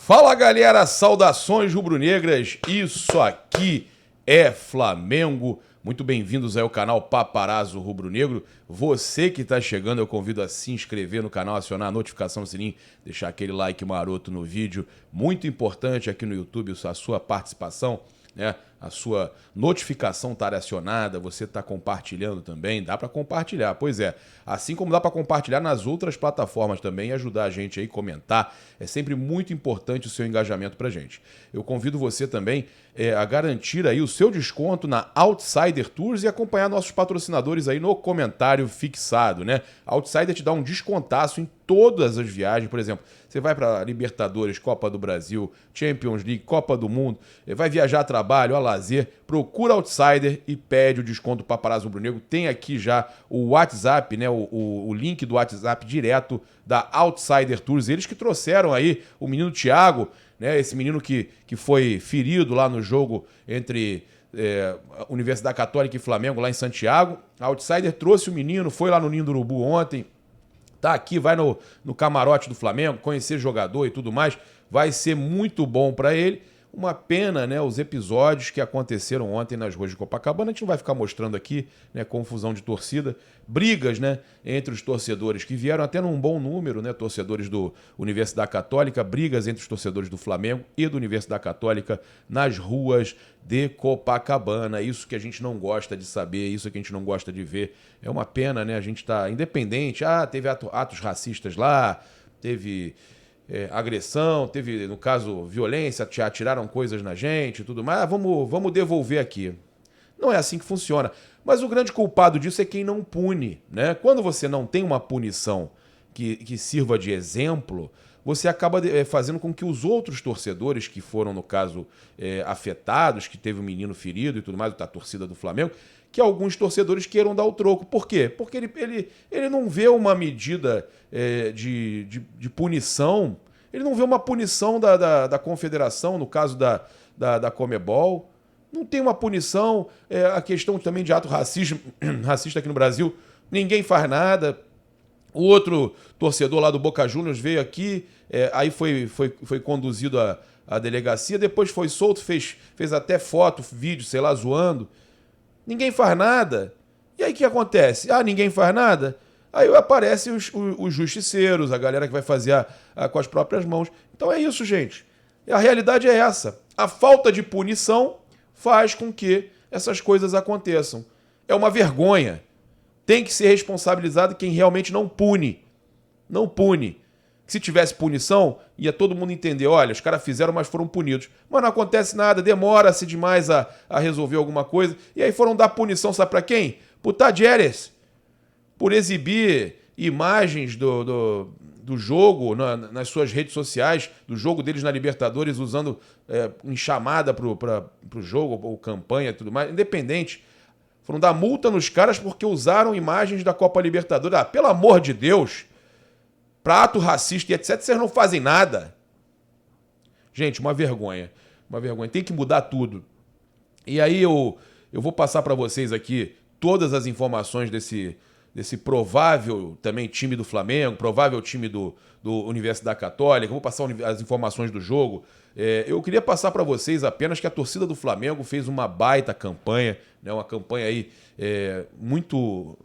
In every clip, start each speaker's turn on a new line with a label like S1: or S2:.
S1: Fala galera, saudações rubro-negras, isso aqui é Flamengo. Muito bem-vindos ao canal Paparazzo Rubro-Negro. Você que está chegando, eu convido a se inscrever no canal, acionar a notificação do sininho, deixar aquele like maroto no vídeo. Muito importante aqui no YouTube a sua participação, né? A sua notificação estar acionada, você está compartilhando também, dá para compartilhar, pois é, assim como dá para compartilhar nas outras plataformas também e ajudar a gente aí a comentar, é sempre muito importante o seu engajamento para a gente. Eu convido você também a garantir aí o seu desconto na Outsider Tours e acompanhar nossos patrocinadores aí no comentário fixado, né? A Outsider te dá um descontaço em todas as viagens, por exemplo, você vai para Libertadores, Copa do Brasil, Champions League, Copa do Mundo, vai viajar a trabalho, a lazer, procura Outsider e pede o desconto Paparazzo Rubro-Negro. Tem aqui já o WhatsApp, né? O link do WhatsApp direto da Outsider Tours. Eles que trouxeram aí o menino Thiago, né? Esse menino que foi ferido lá no jogo entre Universidade Católica e Flamengo, lá em Santiago. A Outsider trouxe o menino, foi lá no Ninho do Urubu ontem. Tá aqui, vai no camarote do Flamengo, conhecer jogador e tudo mais. Vai ser muito bom para ele. Uma pena, né, os episódios que aconteceram ontem nas ruas de Copacabana. A gente não vai ficar mostrando aqui, né, confusão de torcida. Brigas, né, entre os torcedores que vieram até num bom número, né, torcedores do Universidade Católica. Brigas entre os torcedores do Flamengo e do Universidade Católica nas ruas de Copacabana. Isso que a gente não gosta de saber, isso que a gente não gosta de ver. É uma pena, né, a gente tá independente. Teve atos racistas lá, teve agressão, teve, no caso, violência, atiraram coisas na gente e tudo mais. Vamos devolver aqui. Não é assim que funciona. Mas o grande culpado disso é quem não pune, né? Quando você não tem uma punição que sirva de exemplo, você acaba fazendo com que os outros torcedores que foram, no caso, afetados, que teve um menino ferido e tudo mais, da torcida do Flamengo, que alguns torcedores queiram dar o troco. Por quê? Porque ele não vê uma medida de punição, ele não vê uma punição da confederação, no caso da Conmebol, não tem uma punição, a questão também de ato racista aqui no Brasil, ninguém faz nada. O outro torcedor lá do Boca Juniors veio aqui, aí foi conduzido à delegacia, depois foi solto, fez até foto, vídeo, sei lá, zoando. Ninguém faz nada. E aí o que acontece? Ninguém faz nada? Aí aparecem os justiceiros, a galera que vai fazer com as próprias mãos. Então é isso, gente. A realidade é essa. A falta de punição faz com que essas coisas aconteçam. É uma vergonha. Tem que ser responsabilizado quem realmente não pune. Não pune. Se tivesse punição, ia todo mundo entender, olha, os caras fizeram, mas foram punidos. Mas não acontece nada, demora-se demais a resolver alguma coisa. E aí foram dar punição, sabe pra quem? Pro Tadjeres. Por exibir imagens do jogo nas suas redes sociais, do jogo deles na Libertadores, usando em chamada pro jogo, ou campanha e tudo mais, independente. Foram dar multa nos caras porque usaram imagens da Copa Libertadores. Pelo amor de Deus! Pra ato racista e etc, vocês não fazem nada. Gente, uma vergonha. Uma vergonha. Tem que mudar tudo. E aí eu vou passar para vocês aqui todas as informações desse provável também time do Flamengo, provável time do Universidade Católica. Vou passar as informações do jogo. Eu queria passar para vocês apenas que a torcida do Flamengo fez uma baita campanha, né? Uma campanha aí muito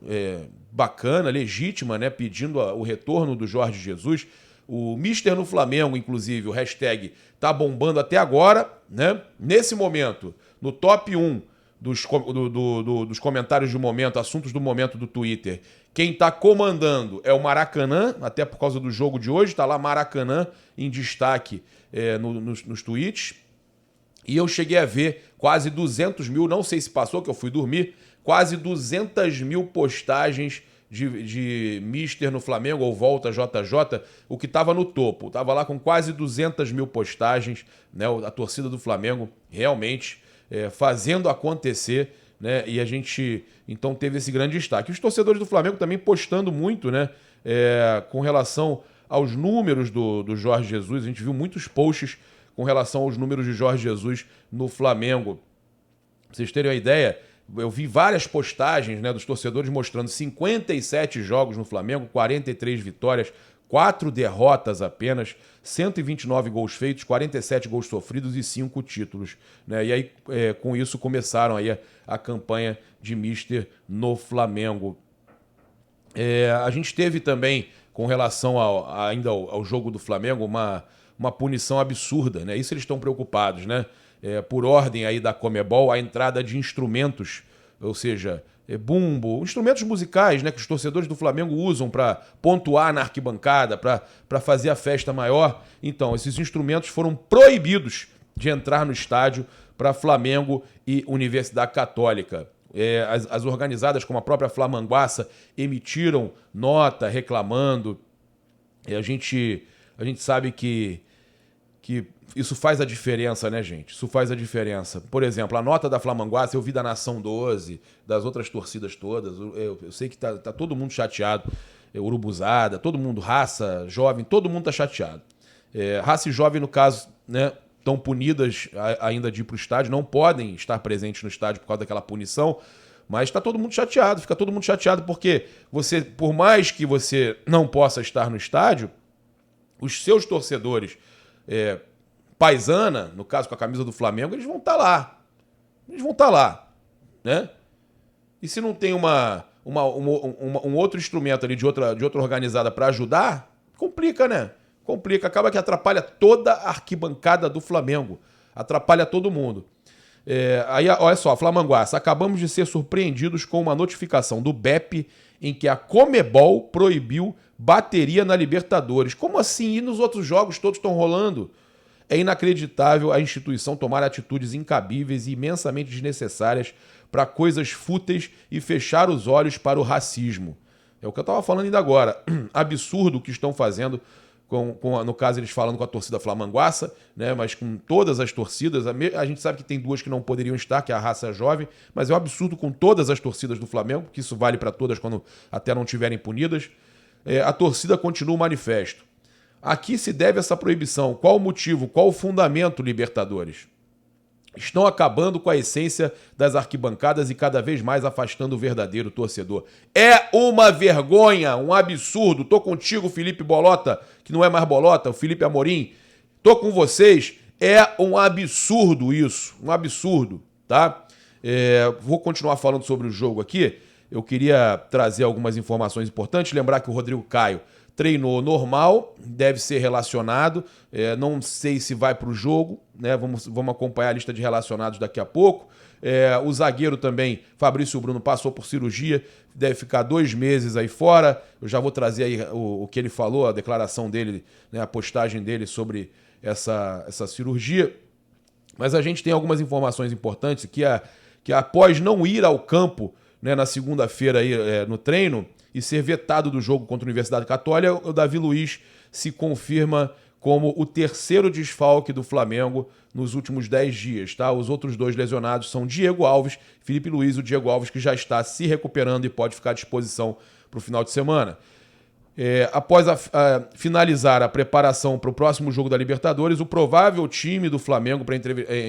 S1: bacana, legítima, né? Pedindo o retorno do Jorge Jesus. O Mister no Flamengo, inclusive, o hashtag tá bombando até agora, né? Nesse momento, no top 1 dos comentários do momento, assuntos do momento do Twitter, quem tá comandando é o Maracanã, até por causa do jogo de hoje, tá lá Maracanã em destaque nos tweets. E eu cheguei a ver quase 200 mil, não sei se passou, que eu fui dormir, quase 200 mil postagens de Mister no Flamengo ou Volta JJ, o que estava no topo. Estava lá com quase 200 mil postagens, né? A torcida do Flamengo realmente fazendo acontecer, né? E a gente então teve esse grande destaque. Os torcedores do Flamengo também postando muito, né? Com relação aos números do Jorge Jesus. A gente viu muitos posts com relação aos números de Jorge Jesus no Flamengo. Pra vocês terem uma ideia, eu vi várias postagens, né, dos torcedores mostrando 57 jogos no Flamengo, 43 vitórias, 4 derrotas apenas, 129 gols feitos, 47 gols sofridos e 5 títulos, né? E aí, com isso, começaram aí a campanha de Mister no Flamengo. A gente teve também, com relação ainda ao jogo do Flamengo, uma punição absurda, né? Isso eles estão preocupados, né? Por ordem aí da Conmebol, a entrada de instrumentos, ou seja, bumbo, instrumentos musicais, né, que os torcedores do Flamengo usam para pontuar na arquibancada, para fazer a festa maior. Então, esses instrumentos foram proibidos de entrar no estádio para Flamengo e Universidade Católica. As organizadas, como a própria Flamanguaça, emitiram nota reclamando. A gente sabe que isso faz a diferença, né, gente? Isso faz a diferença. Por exemplo, a nota da Flamanguaça, eu vi da Nação 12, das outras torcidas todas. Eu sei que tá todo mundo chateado. Urubuzada, todo mundo, raça, jovem, todo mundo tá chateado. Raça e jovem, no caso, né, estão punidas ainda de ir para o estádio, não podem estar presentes no estádio por causa daquela punição, mas está todo mundo chateado, fica todo mundo chateado porque você, por mais que você não possa estar no estádio, os seus torcedores paisana, no caso com a camisa do Flamengo, eles vão estar lá. Eles vão estar lá, né? E se não tem um outro instrumento ali de outra organizada para ajudar, complica, né? Complica, acaba que atrapalha toda a arquibancada do Flamengo. Atrapalha todo mundo. Aí, olha só, Flamanguaça, acabamos de ser surpreendidos com uma notificação do BEP em que a Conmebol proibiu bateria na Libertadores. Como assim? E nos outros jogos todos estão rolando? É inacreditável a instituição tomar atitudes incabíveis e imensamente desnecessárias para coisas fúteis e fechar os olhos para o racismo. É o que eu estava falando ainda agora. Absurdo o que estão fazendo, no caso eles falando com a torcida Flamanguaça, né, mas com todas as torcidas. A gente sabe que tem duas que não poderiam estar, que é a raça jovem, mas é um absurdo com todas as torcidas do Flamengo, que isso vale para todas quando até não estiverem punidas. A torcida continua o manifesto. A que se deve essa proibição? Qual o motivo? Qual o fundamento, Libertadores? Estão acabando com a essência das arquibancadas e cada vez mais afastando o verdadeiro torcedor. É uma vergonha, um absurdo. Tô contigo, Felipe Bolota, que não é mais Bolota, o Felipe Amorim. Tô com vocês. É um absurdo isso, um absurdo, tá? Vou continuar falando sobre o jogo aqui. Eu queria trazer algumas informações importantes. Lembrar que o Rodrigo Caio treinou normal, deve ser relacionado. Não sei se vai para o jogo, né? Vamos acompanhar a lista de relacionados daqui a pouco. O zagueiro também, Fabrício Bruno, passou por cirurgia, deve ficar 2 meses aí fora. Eu já vou trazer aí o que ele falou, a declaração dele, né, a postagem dele sobre essa cirurgia. Mas a gente tem algumas informações importantes que após não ir ao campo, né, na segunda-feira aí, no treino, e ser vetado do jogo contra a Universidade Católica, o Davi Luiz se confirma como o terceiro desfalque do Flamengo nos últimos 10 dias. Tá? Os outros 2 lesionados são Diego Alves, Felipe Luiz, o Diego Alves que já está se recuperando e pode ficar à disposição para o final de semana. Após finalizar a preparação para o próximo jogo da Libertadores, o provável time do Flamengo para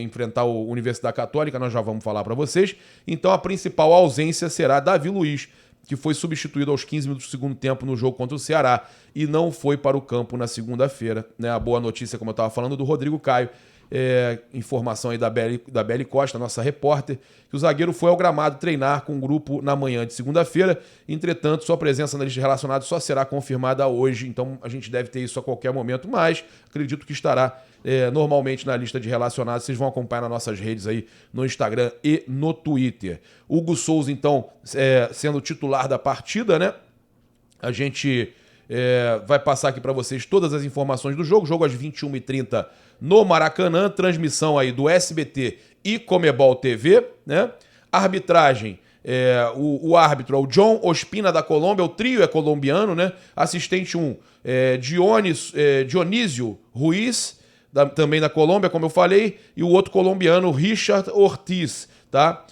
S1: enfrentar o Universidade Católica, nós já vamos falar para vocês. Então a principal ausência será Davi Luiz, que foi substituído aos 15 minutos do segundo tempo no jogo contra o Ceará e não foi para o campo na segunda-feira. Né? A boa notícia, como eu estava falando, do Rodrigo Caio, informação aí da Beli Costa, nossa repórter, que o zagueiro foi ao gramado treinar com o grupo na manhã de segunda-feira. Entretanto, sua presença na lista de relacionados só será confirmada hoje, então a gente deve ter isso a qualquer momento, mas acredito que estará normalmente na lista de relacionados. Vocês vão acompanhar nas nossas redes aí, no Instagram e no Twitter. Hugo Souza, então, sendo titular da partida, né? A gente vai passar aqui para vocês todas as informações do jogo. Jogo às 21h30 no Maracanã, transmissão aí do SBT e Comebol TV, né? Arbitragem, o árbitro é o John Ospina da Colômbia, o trio é colombiano, né? Assistente 1, Dionísio Ruiz, também da Colômbia, como eu falei, e o outro colombiano, Richard Ortiz, tá?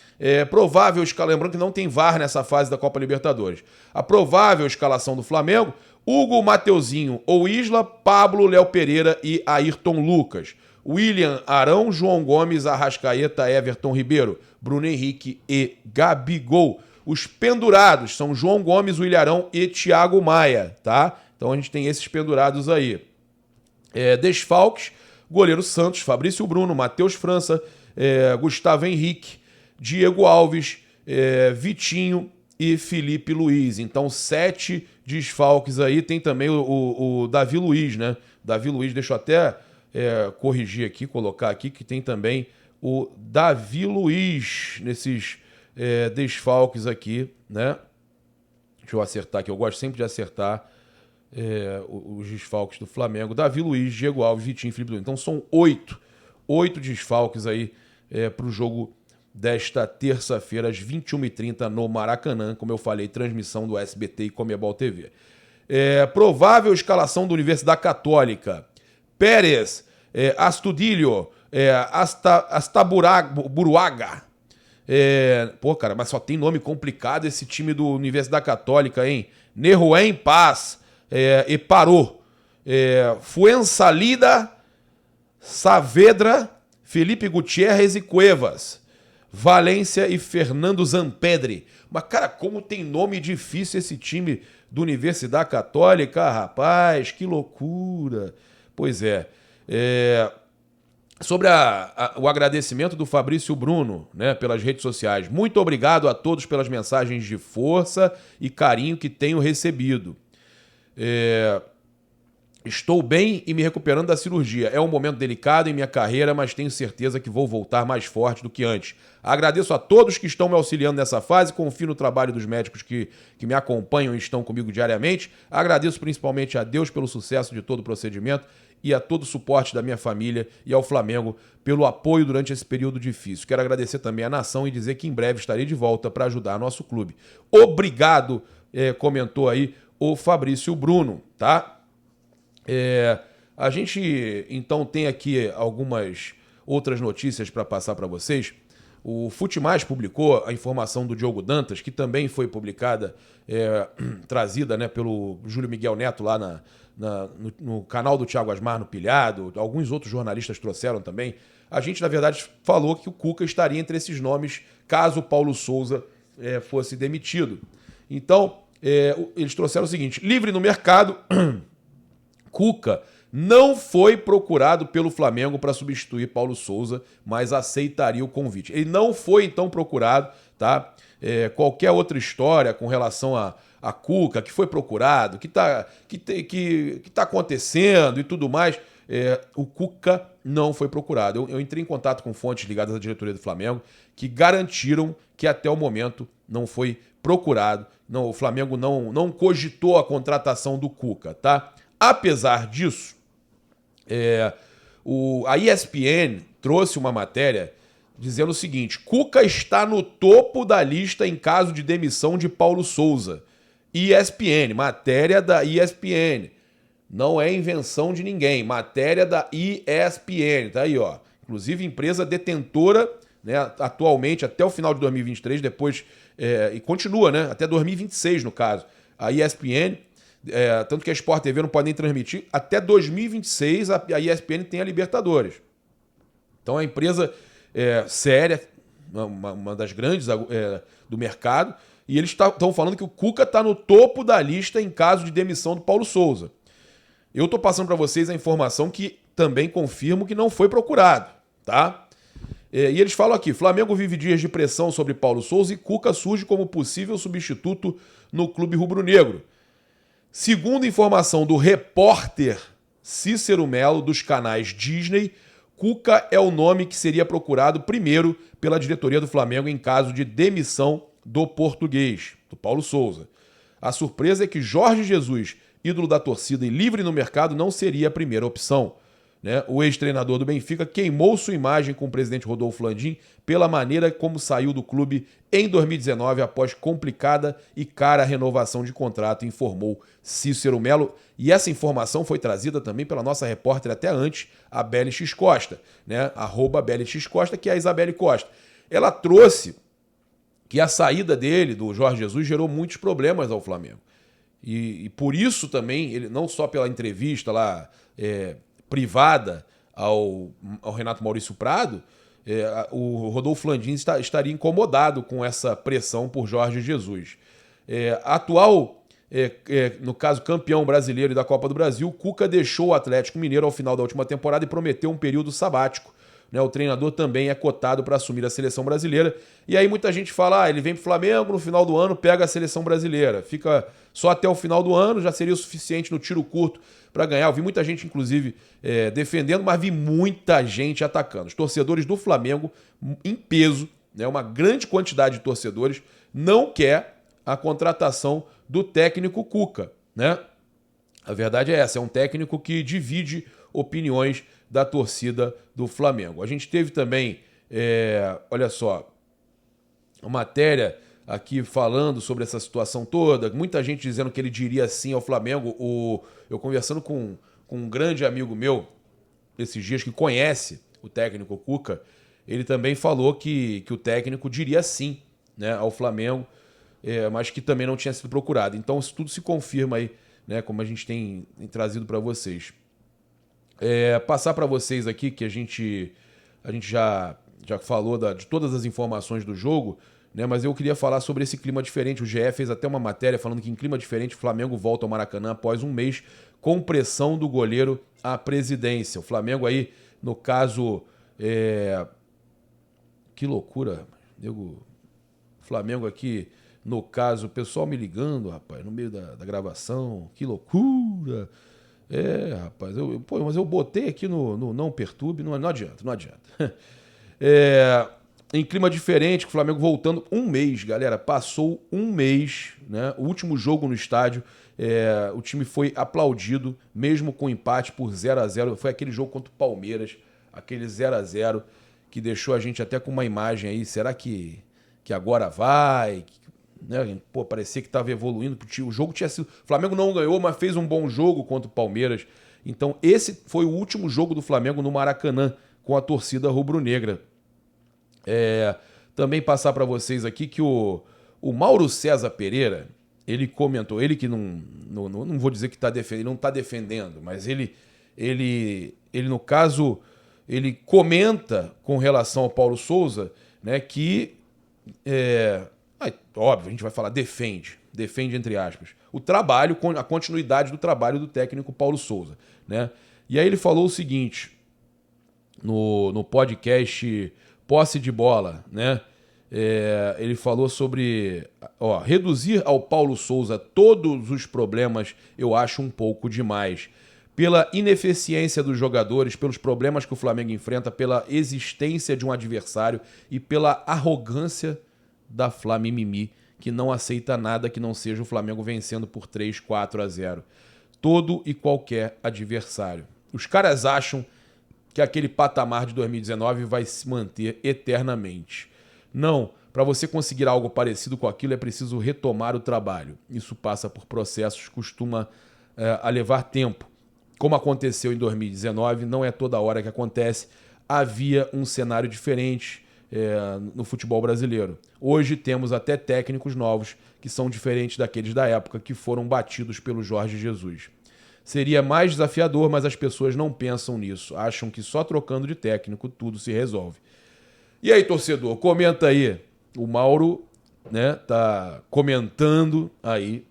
S1: Provável escalação, lembrando que não tem VAR nessa fase da Copa Libertadores. A provável escalação do Flamengo: Hugo, Mateuzinho ou Isla, Pablo, Léo Pereira e Ayrton Lucas. William Arão, João Gomes, Arrascaeta, Everton Ribeiro, Bruno Henrique e Gabigol. Os pendurados são João Gomes, William Arão e Thiago Maia, tá? Então Então a gente tem esses pendurados aí. Desfalques, goleiro Santos, Fabrício Bruno, Matheus França, Gustavo Henrique, Diego Alves, Vitinho e Felipe Luiz. Então 7 desfalques aí. Tem também o Davi Luiz, né? Davi Luiz, deixa eu até corrigir aqui, colocar aqui, que tem também o Davi Luiz nesses desfalques aqui, né? Deixa eu acertar aqui, eu gosto sempre de acertar os desfalques do Flamengo. Davi Luiz, Diego Alves, Vitinho, Felipe Luiz. Então são 8 desfalques aí para o jogo desta terça-feira, às 21h30, no Maracanã. Como eu falei, transmissão do SBT e Comebol TV. Provável escalação da Universidade Católica: Pérez, Astudillo, Astaburuaga. Cara, mas só tem nome complicado esse time do Universidade Católica, hein? Neruen Paz, e parou. Fuensalida, Saavedra, Felipe Gutierrez e Cuevas, Valência e Fernando Zampedri. Mas, cara, como tem nome difícil esse time do Universidade Católica, rapaz, que loucura. Pois sobre o agradecimento do Fabrício Bruno, né, pelas redes sociais. Muito obrigado a todos pelas mensagens de força e carinho que tenho recebido. Estou bem e me recuperando da cirurgia. É um momento delicado em minha carreira, mas tenho certeza que vou voltar mais forte do que antes. Agradeço a todos que estão me auxiliando nessa fase, confio no trabalho dos médicos que me acompanham e estão comigo diariamente. Agradeço principalmente a Deus pelo sucesso de todo o procedimento e a todo o suporte da minha família e ao Flamengo pelo apoio durante esse período difícil. Quero agradecer também à nação e dizer que em breve estarei de volta para ajudar nosso clube. Obrigado, comentou aí o Fabrício Bruno, tá? A gente, então, tem aqui algumas outras notícias para passar para vocês. O Futemais publicou a informação do Diogo Dantas, que também foi publicada, trazida, né, pelo Júlio Miguel Neto lá no canal do Thiago Asmar, no Pilhado. Alguns outros jornalistas trouxeram também. A gente, na verdade, falou que o Cuca estaria entre esses nomes caso o Paulo Souza fosse demitido. Então, eles trouxeram o seguinte: livre no mercado, Cuca não foi procurado pelo Flamengo para substituir Paulo Souza, mas aceitaria o convite. Ele não foi, então, procurado, tá? Qualquer outra história com relação a Cuca, que foi procurado, que tá acontecendo e tudo mais, o Cuca não foi procurado. Eu entrei em contato com fontes ligadas à diretoria do Flamengo que garantiram que até o momento não foi procurado. Não, o Flamengo não cogitou a contratação do Cuca, tá? Apesar disso, a ESPN trouxe uma matéria dizendo o seguinte: Cuca está no topo da lista em caso de demissão de Paulo Souza. ESPN, matéria da ESPN. Não é invenção de ninguém, matéria da ESPN, tá aí, ó. Inclusive empresa detentora, né, atualmente até o final de 2023, depois e continua, né, até 2026 no caso. A ESPN, tanto que a Sport TV não pode nem transmitir, até 2026 a ESPN tem a Libertadores. Então é uma empresa séria, uma das grandes do mercado, e eles estão falando que o Cuca está no topo da lista em caso de demissão do Paulo Souza. Eu estou passando para vocês a informação que também confirmo que não foi procurado, tá? E eles falam aqui: Flamengo vive dias de pressão sobre Paulo Souza e Cuca surge como possível substituto no clube rubro-negro. Segundo informação do repórter Cícero Melo, dos canais Disney, Cuca é o nome que seria procurado primeiro pela diretoria do Flamengo em caso de demissão do português, do Paulo Souza. A surpresa é que Jorge Jesus, ídolo da torcida e livre no mercado, não seria a primeira opção, né? O ex-treinador do Benfica queimou sua imagem com o presidente Rodolfo Landim pela maneira como saiu do clube em 2019 após complicada e cara renovação de contrato, informou Cícero Melo. E essa informação foi trazida também pela nossa repórter até antes, a Belle X Costa, né? @BelleXCosta, que é a Isabelle Costa. Ela trouxe que a saída dele, do Jorge Jesus, gerou muitos problemas ao Flamengo. E por isso também, ele não só pela entrevista lá privada ao Renato Maurício Prado, o Rodolfo Landim estaria incomodado com essa pressão por Jorge Jesus. A atual no caso, campeão brasileiro e da Copa do Brasil, Cuca deixou o Atlético Mineiro ao final da última temporada e prometeu um período sabático. Né? O treinador também é cotado para assumir a seleção brasileira. E aí muita gente fala, ele vem pro Flamengo, no final do ano pega a seleção brasileira. Fica só até o final do ano, já seria o suficiente no tiro curto para ganhar. Eu vi muita gente, inclusive, defendendo, mas vi muita gente atacando. Os torcedores do Flamengo, em peso, né? Uma grande quantidade de torcedores, não quer a contratação do técnico Cuca, né? A verdade é essa, é um técnico que divide opiniões da torcida do Flamengo. A gente teve também, olha só, uma matéria aqui falando sobre essa situação toda, muita gente dizendo que ele diria sim ao Flamengo. Eu conversando com um grande amigo meu esses dias que conhece o técnico Cuca, ele também falou que o técnico diria sim, né, ao Flamengo, mas que também não tinha sido procurado. Então isso tudo se confirma aí, né, como a gente tem trazido para vocês. Passar para vocês aqui que a gente já falou de todas as informações do jogo, né, mas eu queria falar sobre esse clima diferente. O GE fez até uma matéria falando que em clima diferente o Flamengo volta ao Maracanã após um mês com pressão do goleiro à presidência. O Flamengo aí, no caso... Que loucura, nego. Flamengo aqui, no caso, o pessoal me ligando, rapaz, no meio da gravação. Que loucura. Rapaz, mas eu botei aqui no Não Perturbe, não adianta, não adianta. Em clima diferente, o Flamengo voltando um mês, galera, passou um mês, né? O último jogo no estádio, o time foi aplaudido, mesmo com empate por 0-0, foi aquele jogo contra o Palmeiras, aquele 0-0, que deixou a gente até com uma imagem aí, será que agora vai? Né? Pô, parecia que estava evoluindo, o jogo tinha sido... O Flamengo não ganhou, mas fez um bom jogo contra o Palmeiras. Então esse foi o último jogo do Flamengo no Maracanã, com a torcida rubro-negra. Também passar para vocês aqui que o Mauro César Pereira, ele comentou, ele que não vou dizer que não está defendendo, mas ele no caso, ele comenta com relação ao Paulo Souza, né, que, óbvio, a gente vai falar defende entre aspas, o trabalho, a continuidade do trabalho do técnico Paulo Souza, né? E aí ele falou o seguinte, no podcast Posse de Bola, né? Ele falou sobre reduzir ao Paulo Souza todos os problemas, eu acho um pouco demais. Pela ineficiência dos jogadores, pelos problemas que o Flamengo enfrenta, pela existência de um adversário e pela arrogância da Flamimimi, que não aceita nada que não seja o Flamengo vencendo por 3-4-0. Todo e qualquer adversário. Os caras acham que aquele patamar de 2019 vai se manter eternamente. Não, para você conseguir algo parecido com aquilo é preciso retomar o trabalho. Isso passa por processos, costuma a levar tempo. Como aconteceu em 2019, não é toda hora que acontece. Havia um cenário diferente no futebol brasileiro. Hoje temos até técnicos novos que são diferentes daqueles da época que foram batidos pelo Jorge Jesus. Seria mais desafiador, mas as pessoas não pensam nisso. Acham que só trocando de técnico tudo se resolve. E aí, torcedor, comenta aí. O Mauro, né, tá comentando aí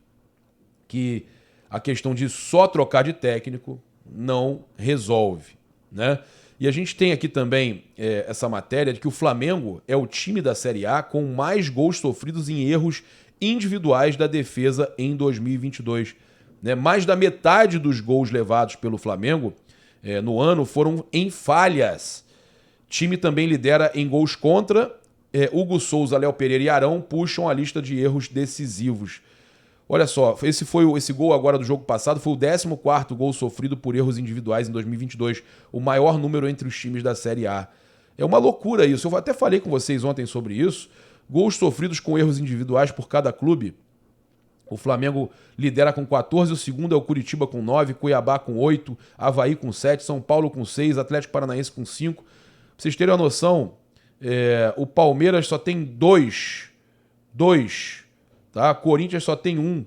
S1: que a questão de só trocar de técnico não resolve, né? E a gente tem aqui também essa matéria de que o Flamengo é o time da Série A com mais gols sofridos em erros individuais da defesa em 2022. Né? Mais da metade dos gols levados pelo Flamengo no ano foram em falhas. O time também lidera em gols contra. Hugo Souza, Léo Pereira e Arão puxam a lista de erros decisivos. Olha só, esse gol agora do jogo passado foi o 14º gol sofrido por erros individuais em 2022, o maior número entre os times da Série A. É uma loucura isso, eu até falei com vocês ontem sobre isso. Gols sofridos com erros individuais por cada clube. O Flamengo lidera com 14, o segundo é o Curitiba com 9, Cuiabá com 8, Avaí com 7, São Paulo com 6, Atlético Paranaense com 5. Pra vocês terem uma noção, o Palmeiras só tem 2. Tá? Corinthians só tem 1.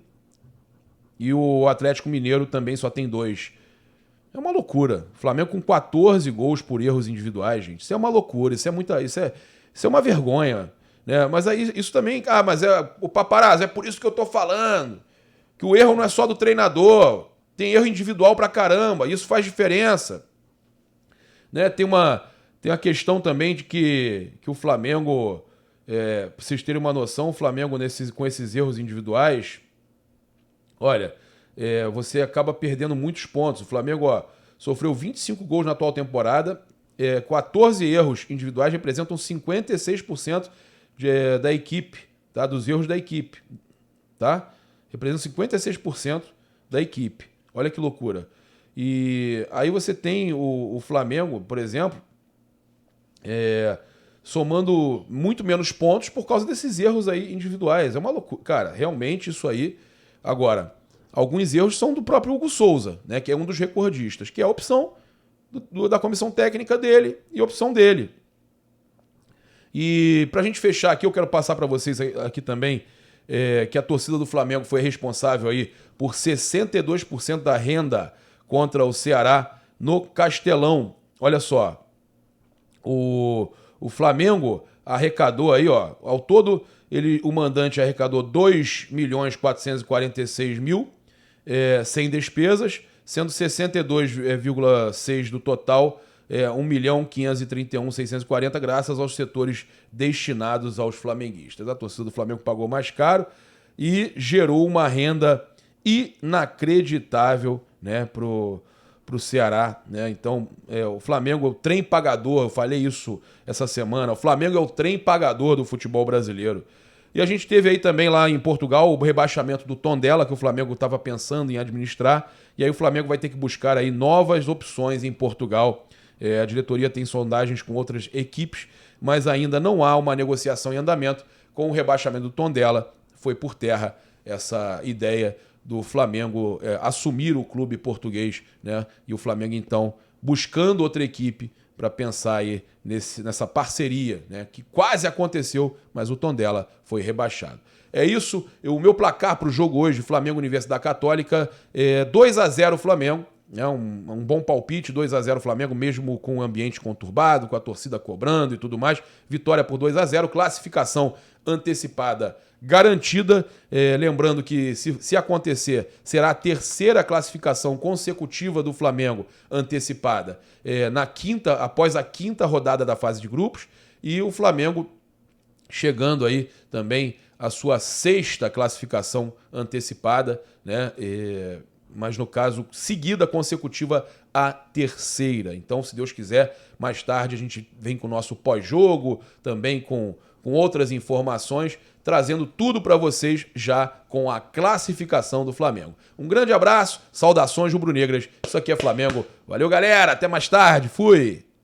S1: E o Atlético Mineiro também só tem 2. É uma loucura. Flamengo com 14 gols por erros individuais, gente. Isso é uma loucura. Isso é uma vergonha. Né? Mas aí isso também... mas o paparazzo, é por isso que eu tô falando. que o erro não é só do treinador, tem erro individual pra caramba, isso faz diferença. Né? Tem uma questão também de que o Flamengo, pra vocês terem uma noção, o Flamengo com esses erros individuais, olha, você acaba perdendo muitos pontos. O Flamengo sofreu 25 gols na atual temporada, 14 erros individuais representam 56% da equipe, tá? Dos erros da equipe, tá? Representam 56% da equipe. Olha que loucura. E aí você tem o Flamengo, por exemplo, somando muito menos pontos por causa desses erros aí individuais. É uma loucura. Cara, realmente isso aí... Agora, alguns erros são do próprio Hugo Souza, né, que é um dos recordistas, que é a opção da comissão técnica dele e a opção dele. E pra gente fechar aqui, eu quero passar para vocês aqui também que a torcida do Flamengo foi responsável aí por 62% da renda contra o Ceará no Castelão. Olha só, o Flamengo arrecadou aí, ao todo, o mandante arrecadou 2.446.000 sem despesas, sendo 62,6% do total, 1.531.640, graças aos setores destinados aos flamenguistas. A torcida do Flamengo pagou mais caro e gerou uma renda inacreditável, né, pro Ceará, né? Então, o Flamengo é o trem pagador, eu falei isso essa semana, o Flamengo é o trem pagador do futebol brasileiro. E a gente teve aí também lá em Portugal o rebaixamento do Tondela, que o Flamengo estava pensando em administrar, e aí o Flamengo vai ter que buscar aí novas opções em Portugal. A diretoria tem sondagens com outras equipes, mas ainda não há uma negociação em andamento. Com o rebaixamento do Tondela, foi por terra essa ideia do Flamengo assumir o clube português, né? E o Flamengo, então, buscando outra equipe para pensar aí nessa parceria, né? Que quase aconteceu, mas o Tondela foi rebaixado. É isso, o meu placar para o jogo hoje, Flamengo Universidade Católica, 2-0 Flamengo. Um bom palpite, 2-0 Flamengo, mesmo com o ambiente conturbado, com a torcida cobrando e tudo mais. Vitória por 2-0, classificação antecipada garantida. Lembrando que, se acontecer, será a terceira classificação consecutiva do Flamengo antecipada após a quinta rodada da fase de grupos. E o Flamengo chegando aí também à sua sexta classificação antecipada, né? Mas no caso, seguida consecutiva a terceira. Então, se Deus quiser, mais tarde a gente vem com o nosso pós-jogo, também com outras informações, trazendo tudo para vocês já com a classificação do Flamengo. Um grande abraço, saudações rubro-negras. Isso aqui é Flamengo. Valeu, galera. Até mais tarde. Fui!